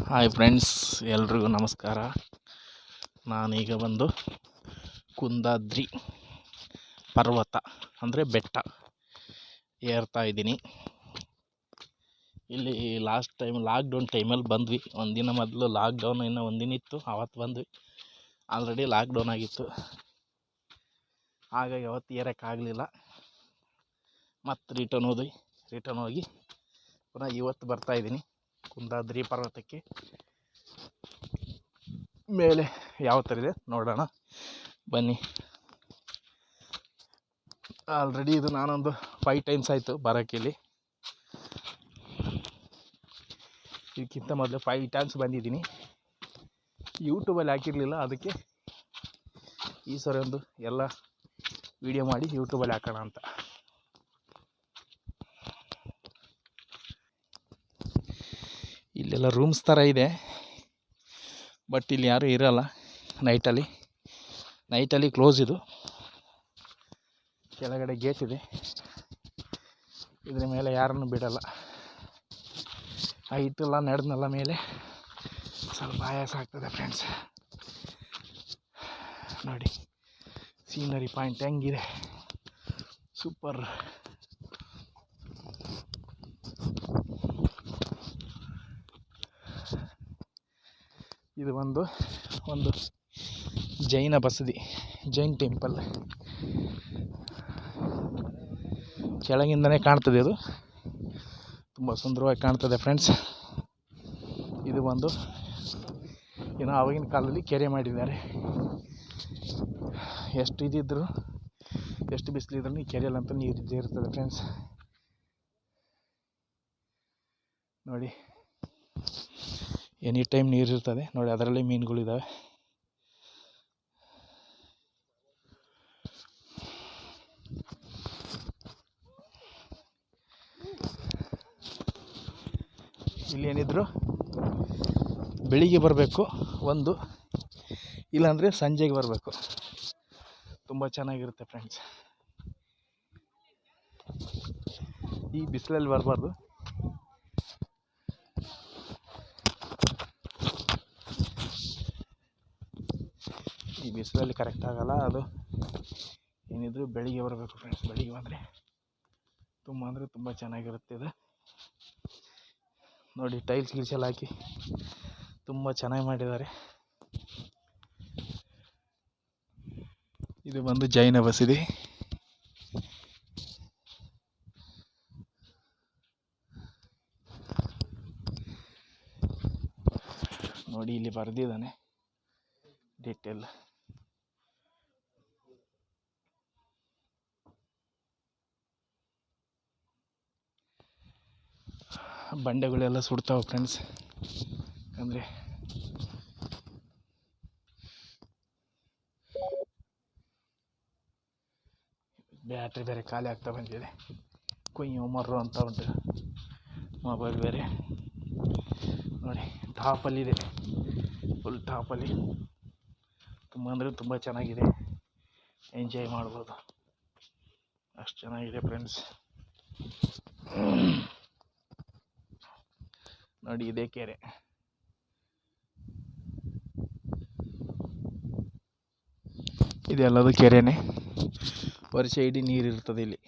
Hi friends, ಎಲ್ರಿಗೂ ನಮಸ್ಕಾರ. ನಾನೀಗ ಬಂದು ಕುಂದಾದ್ರಿ ಪರ್ವತ ಅಂದರೆ ಬೆಟ್ಟ ಏರ್ತಾ ಇದ್ದೀನಿ. ಇಲ್ಲಿ ಲಾಸ್ಟ್ ಟೈಮ್ ಲಾಕ್ಡೌನ್ ಟೈಮಲ್ಲಿ ಬಂದ್ವಿ. ಒಂದಿನ ಮೊದಲು ಲಾಕ್ಡೌನ್ ಇನ್ನೂ ಒಂದಿನ ಇತ್ತು, ಆವತ್ತು ಬಂದ್ವಿ. ಆಲ್ರೆಡಿ ಲಾಕ್ಡೌನ್ ಆಗಿತ್ತು, ಹಾಗಾಗಿ ಅವತ್ತು ಏರೋಕ್ಕಾಗಲಿಲ್ಲ. ಮತ್ತು ರಿಟರ್ನ್ ಹೋಗಿ ಪುನಃ ಇವತ್ತು ಬರ್ತಾಯಿದ್ದೀನಿ ಕುಂದಾದ್ರಿ ಪರ್ವತಕ್ಕೆ. ಮೇಲೆ ಯಾವ ಥರ ಇದೆ ನೋಡೋಣ ಬನ್ನಿ. ಆಲ್ರೆಡಿ ಇದು ನಾನೊಂದು 5 ಟೈಮ್ಸ್ ಆಯಿತು ಬರೋಕ್ಕಿಲ್ಲಿ. ಇದಕ್ಕಿಂತ ಮೊದಲು 5 ಟೈಮ್ಸ್ ಬಂದಿದ್ದೀನಿ. ಯೂಟ್ಯೂಬಲ್ಲಿ ಹಾಕಿರಲಿಲ್ಲ, ಅದಕ್ಕೆ ಈ ಸರಿ ಒಂದು ಎಲ್ಲ ವಿಡಿಯೋ ಮಾಡಿ ಯೂಟ್ಯೂಬಲ್ಲಿ ಹಾಕೋಣ ಅಂತ. ಇಲ್ಲೆಲ್ಲ ರೂಮ್ಸ್ ಥರ ಇದೆ, ಬಟ್ ಇಲ್ಲಿ ಯಾರೂ ಇರೋಲ್ಲ. ನೈಟಲ್ಲಿ ಕ್ಲೋಸ್. ಇದು ಕೆಳಗಡೆ ಗೇಟ್ ಇದೆ, ಇದ್ರ ಮೇಲೆ ಯಾರನ್ನು ಬಿಡಲ್ಲ. ಹೈಟೆಲ್ಲ ನಡೆದ್ನಲ್ಲ ಮೇಲೆ, ಸ್ವಲ್ಪ ಆಯಾಸ ಆಗ್ತದೆ ಫ್ರೆಂಡ್ಸ್. ನೋಡಿ ಸೀನರಿ ಪಾಯಿಂಟ್ ಹೆಂಗಿದೆ, ಸೂಪರ್. ಇದು ಒಂದು ಜೈನ ಬಸದಿ, ಜೈನ್ ಟೆಂಪಲ್. ಕೆಳಗಿಂದನೇ ಕಾಣ್ತದೆ, ಇದು ತುಂಬ ಸುಂದರವಾಗಿ ಕಾಣ್ತದೆ ಫ್ರೆಂಡ್ಸ್. ಇದು ಒಂದು ಏನೋ ಆವಾಗಿನ ಕಾಲದಲ್ಲಿ ಕೆರೆ ಮಾಡಿದ್ದಾರೆ. ಎಷ್ಟು ಬಿಸಿಲಿದ್ರೂ ಈ ಕೆರೆಯಲ್ಲಂತೂ ನೀರು ಇದ್ದೇ ಇರ್ತದೆ ಫ್ರೆಂಡ್ಸ್. ನೋಡಿ ಎನಿ ಟೈಮ್ ನೀರು ಇರ್ತದೆ. ನೋಡಿ ಅದರಲ್ಲಿ ಮೀನುಗಳಿದ್ದಾವೆ. ಇಲ್ಲಿ ಏನಿದ್ರು ಬೆಳಿಗ್ಗೆ ಬರಬೇಕು, ಇಲ್ಲಾಂದರೆ ಸಂಜೆಗೆ ಬರಬೇಕು. ತುಂಬ ಚೆನ್ನಾಗಿರುತ್ತೆ ಫ್ರೆಂಡ್ಸ್. ಈ ಬಿಸಿಲಲ್ಲಿ ಬರಬಾರ್ದು. ಈ ಬಿಸಿಲಲ್ಲಿ ಕರೆಕ್ಟ್ ಆಗಲ್ಲ. ಅದು ಏನಿದ್ರು ಬೆಳಿಗ್ಗೆ ಬರಬೇಕು ಫ್ರೆಂಡ್ಸ್. ಬೆಳಿಗ್ಗೆ ಬಂದರೆ ತುಂಬ ಚೆನ್ನಾಗಿರುತ್ತೆ. ಇದು ನೋಡಿ ಟೈಲ್ಸ್ ಎಲ್ಲ ಹಾಕಿ ತುಂಬ ಚೆನ್ನಾಗಿ ಮಾಡಿದ್ದಾರೆ. ಇದು ಬಂದು ಜೈನ ಬಸದಿ. ನೋಡಿ ಇಲ್ಲಿ ಬರೆದಿದ್ದಾನೆ ಡೀಟೇಲ್. ಬಂಡೆಗಳೆಲ್ಲ ಸುಡ್ತಾವೆ ಫ್ರೆಂಡ್ಸ್. ಅಂದರೆ ಬ್ಯಾಟ್ರಿ ಬೇರೆ ಖಾಲಿ ಆಗ್ತಾ ಬಂದಿದೆ. ಕುಯ್ಯೋ ಮರ್ರೋ ಅಂತ ಉಂಟು ಮೊಬೈಲ್ ಬೇರೆ. ನೋಡಿ ಟಾಪಲ್ಲಿದೆ, ಫುಲ್ ಟಾಪಲ್ಲಿ. ತುಂಬ ಚೆನ್ನಾಗಿದೆ, ಎಂಜಾಯ್ ಮಾಡ್ಬೋದು. ಅಷ್ಟು ಚೆನ್ನಾಗಿದೆ ಫ್ರೆಂಡ್ಸ್. ನೋಡಿ ಇದೇ ಕೆರೆ. ಇದೆಲ್ಲದು ಕೆರೆನೇ, ವರ್ಷ ಇಡೀ ನೀರಿರ್ತದೆ ಇಲ್ಲಿ.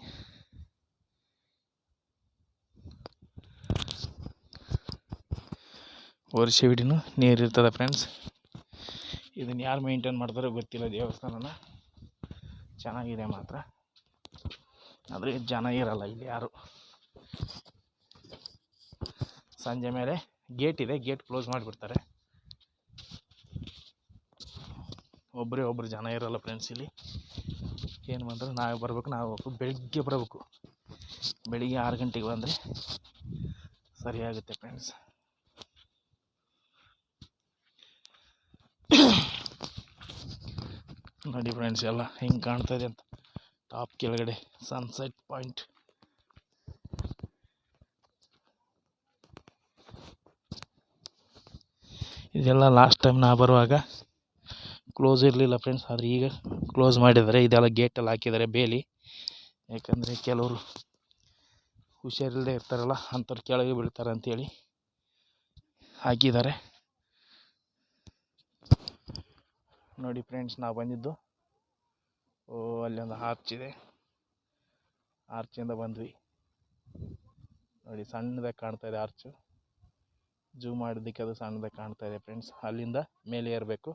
ವರ್ಷ ಇಡೀನು ನೀರಿರ್ತದೆ ಫ್ರೆಂಡ್ಸ್. ಇದನ್ನು ಯಾರು ಮೇಂಟೈನ್ ಮಾಡ್ತಾರೋ ಗೊತ್ತಿಲ್ಲ. ದೇವಸ್ಥಾನನ ಚೆನ್ನಾಗಿದೆ ಮಾತ್ರ, ಆದರೆ ಜನ ಇರಲ್ಲ ಇಲ್ಲಿ ಯಾರು. ಸಂಜೆ ಮೇಲೆ ಗೇಟ್ ಇದೆ, ಗೇಟ್ ಕ್ಲೋಸ್ ಮಾಡಿಬಿಡ್ತಾರೆ. ಒಬ್ಬರು ಜನ ಇರಲ್ಲ ಫ್ರೆಂಡ್ಸ್ ಇಲ್ಲಿ. ಏನು ಬಂದರೆ ನಾವೇ ಬರಬೇಕು. ಬೆಳಿಗ್ಗೆ ಬರಬೇಕು. ಬೆಳಿಗ್ಗೆ 6 ಗಂಟೆಗೆ ಬಂದರೆ ಸರಿಯಾಗುತ್ತೆ ಫ್ರೆಂಡ್ಸ್. ನೋಡಿ ಫ್ರೆಂಡ್ಸ್ ಎಲ್ಲ ಹೆಂಗೆ ಕಾಣ್ತಾಯಿದೆ ಅಂತ. ಟಾಪ್ ಕೆಳಗಡೆ ಸನ್ಸೆಟ್ ಪಾಯಿಂಟ್. ಇದೆಲ್ಲ ಲಾಸ್ಟ್ ಟೈಮ್ ನಾ ಬರುವಾಗ ಕ್ಲೋಸ್ ಇರಲಿಲ್ಲ ಫ್ರೆಂಡ್ಸ್, ಆದರೆ ಈಗ ಕ್ಲೋಸ್ ಮಾಡಿದ್ದಾರೆ. ಇದೆಲ್ಲ ಗೇಟೆಲ್ಲ ಹಾಕಿದ್ದಾರೆ ಬೇಲಿ. ಯಾಕಂದರೆ ಕೆಲವರು ಹುಷಾರಿಲ್ಲದೆ ಇರ್ತಾರಲ್ಲ, ಅಂಥವ್ರು ಕೆಳಗೆ ಬೀಳ್ತಾರೆ ಅಂಥೇಳಿ ಹಾಕಿದ್ದಾರೆ ನೋಡಿ ಫ್ರೆಂಡ್ಸ್. ನಾವು ಬಂದಿದ್ದು ಅಲ್ಲಿ ಒಂದು ಆರ್ಚ್ ಇದೆ, ಆರ್ಚಿಂದ ಬಂದ್ವಿ ನೋಡಿ. ಸಣ್ಣದಾಗಿ ಕಾಣ್ತಾ ಇದೆ ಆರ್ಚು, ಜೂಮ್ ಮಾಡಿದ್ದಕ್ಕೆ ಅದು ಸಣ್ಣದಾಗಿ ಕಾಣ್ತಾ ಇದೆ ಫ್ರೆಂಡ್ಸ್. ಅಲ್ಲಿಂದ ಮೇಲೆ ಏರಬೇಕು.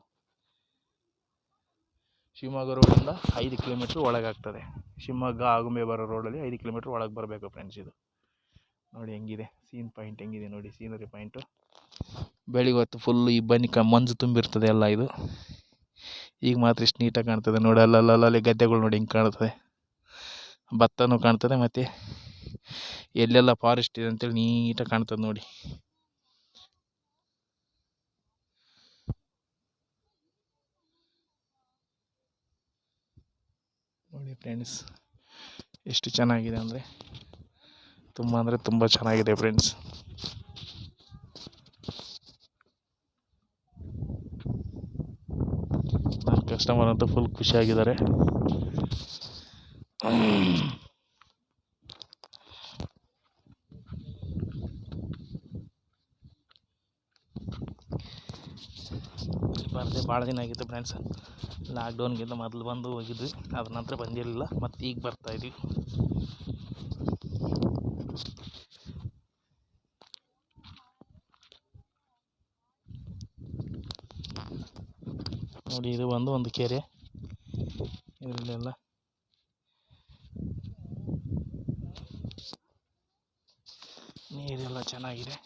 ಶಿವಮೊಗ್ಗ ರೋಡಿಂದ 5 ಕಿಲೋಮೀಟ್ರ್ ಒಳಗಾಗ್ತದೆ. ಶಿವಮೊಗ್ಗ ಆಗುಂಬೆ ಬರೋ ರೋಡಲ್ಲಿ 5 ಕಿಲೋಮೀಟ್ರ್ ಒಳಗೆ ಬರಬೇಕು ಫ್ರೆಂಡ್ಸ್. ಇದು ನೋಡಿ ಹೆಂಗಿದೆ ಸೀನ್ ಪಾಯಿಂಟ್, ಹೆಂಗಿದೆ ನೋಡಿ ಸೀನರಿ ಪಾಯಿಂಟು. ಬೆಳಿಗ್ಗೆ ಹೊತ್ತು ಫುಲ್ಲು ಈ ಮಂಜು ತುಂಬಿರ್ತದೆ ಎಲ್ಲ. ಇದು ಈಗ ಮಾತ್ರ ಇಷ್ಟು ನೀಟಾಗಿ ಕಾಣ್ತದೆ ನೋಡಿ. ಅಲ್ಲಲ್ಲಿ ಗದ್ದೆಗಳು ನೋಡಿ ಹಿಂಗೆ ಕಾಣ್ತದೆ, ಭತ್ತನೂ ಕಾಣ್ತದೆ, ಮತ್ತು ಎಲ್ಲೆಲ್ಲ ಫಾರೆಸ್ಟ್ ಇದೆ ಅಂತೇಳಿ ನೀಟಾಗಿ ಕಾಣ್ತದೆ ನೋಡಿ. ನೋಡಿ ಫ್ರೆಂಡ್ಸ್ ಎಷ್ಟು ಚೆನ್ನಾಗಿದೆ ಅಂದರೆ ತುಂಬ ಚೆನ್ನಾಗಿದೆ ಫ್ರೆಂಡ್ಸ್. ನನ್ನ ಕಸ್ಟಮರ್ ಅಂತೂ ಫುಲ್ ಖುಷಿಯಾಗಿದ್ದಾರೆ. ಬರದೆ ಭಾಳ ದಿನ ಆಗಿತ್ತು ಫ್ರೆಂಡ್ಸ್. ಲಾಕ್ಡೌನ್ಗಿಂತ ಮೊದಲು ಬಂದು ಹೋಗಿದ್ವಿ, ಅದ್ರ ನಂತರ ಬಂದಿರಲಿಲ್ಲ, ಮತ್ತು ಈಗ ಬರ್ತಾಯಿದ್ವಿ. ನೋಡಿ ಇದು ಒಂದು ಕೆರೆ, ಇದರಲ್ಲೆಲ್ಲ ನೀರೆಲ್ಲ ಚೆನ್ನಾಗಿದೆ.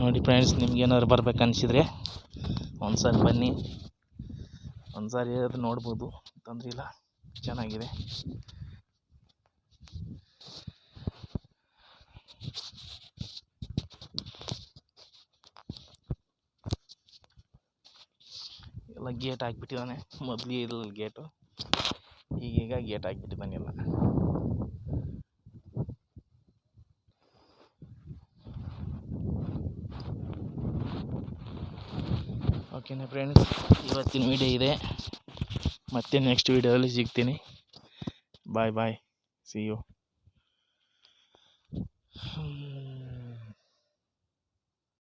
ನೋಡಿ ಫ್ರೆಂಡ್ಸ್, ನಿಮ್ಗೇನಾದ್ರು ಬರ್ಬೇಕು ಅನಿಸಿದರೆ ಒಂದ್ಸರಿ ಬನ್ನಿ, ಒಂದ್ಸಾರಿ ಅದು ನೋಡ್ಬೋದು, ತೊಂದರೆ ಇಲ್ಲ, ಚೆನ್ನಾಗಿದೆ. ಎಲ್ಲ ಗೇಟ್ ಹಾಕ್ಬಿಟ್ಟಿದ್ದಾನೆ, ಮೊದಲು ಇರಲಿಲ್ಲ ಗೇಟು, ಈಗೀಗ ಗೇಟ್ ಹಾಕ್ಬಿಟ್ಟಿದ್ದಾನೆ ಎಲ್ಲ. ಓಕೆನಾ ಫ್ರೆಂಡ್ಸ್, ಇವತ್ತಿನ ವಿಡಿಯೋ ಇದೆ. ಮತ್ತೆ ನೆಕ್ಸ್ಟ್ ವಿಡಿಯೋದಲ್ಲಿ ಸಿಗ್ತೀನಿ. ಬಾಯ್, ಸಿ ಯು.